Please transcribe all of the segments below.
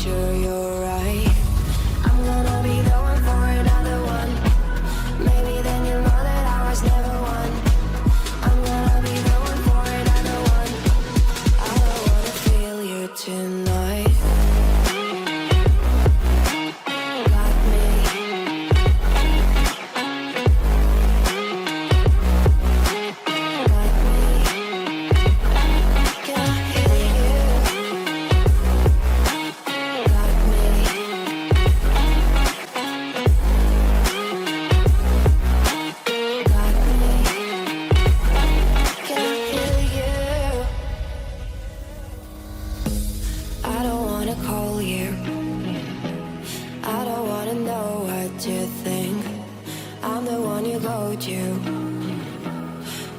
sure you're right. I'm gonna be the one for another one. hold you.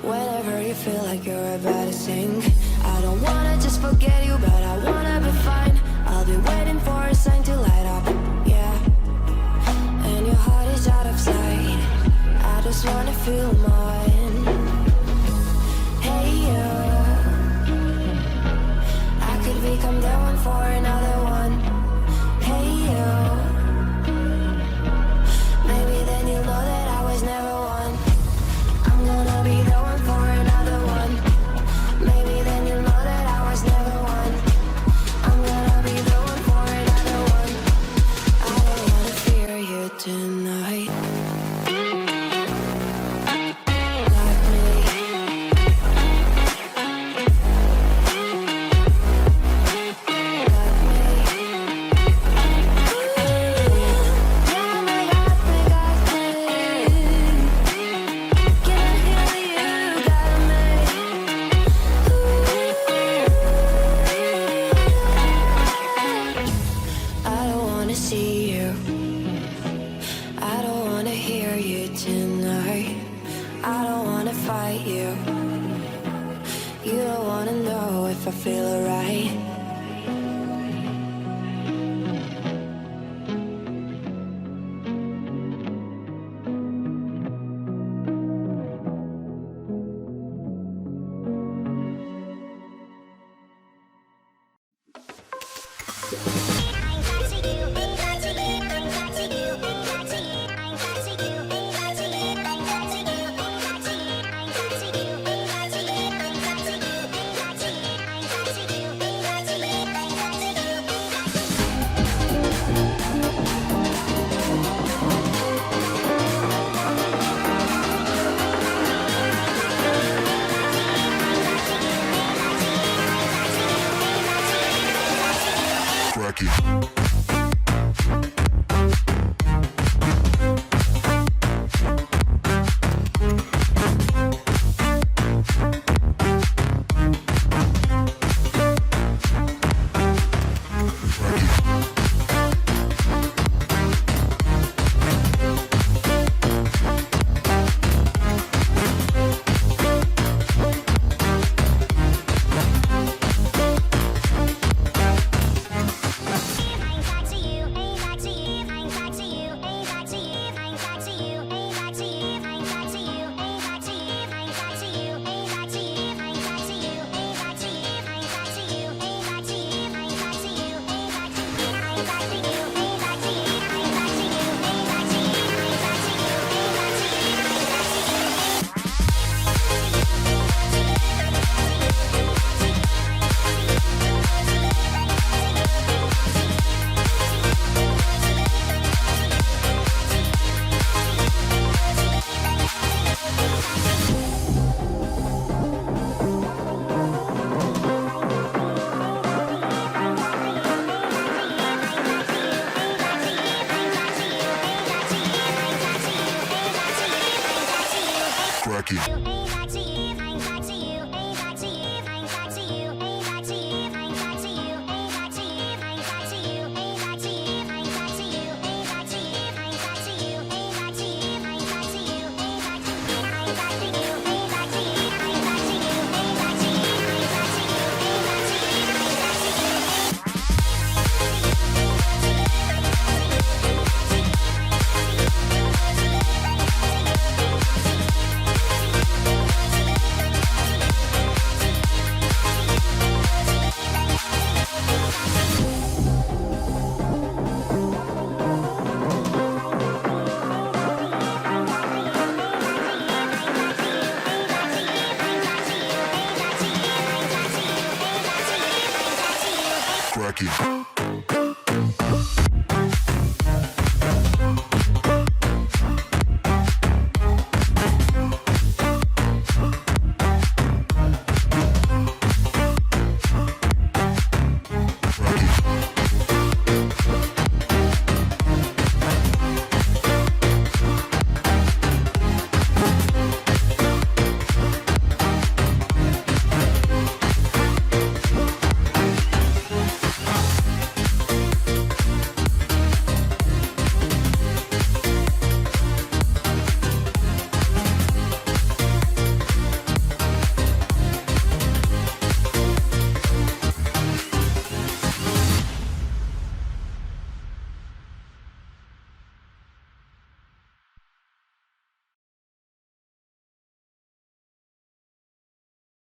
Whenever you feel like you're about to sink, I don't wanna just forget you, but I wanna be fine. I'll be waiting for a sign to light up, yeah. And your heart is out of sight, I just wanna feel mine. Hey you, I could become the one for another one. Hey you, maybe then you'll know that I was never one. I'm gonna be the one for another one. Maybe then you'll know that I was never one. I'm gonna be the one for another one. I don't wanna fear you tonight. Like me. Like me. Yeah, my God, can I hear you? Got me. I don't wanna see you, I don't wanna hear you tonight. I don't wanna fight you, you don't wanna know if I feel alright. Crack it. Crack it.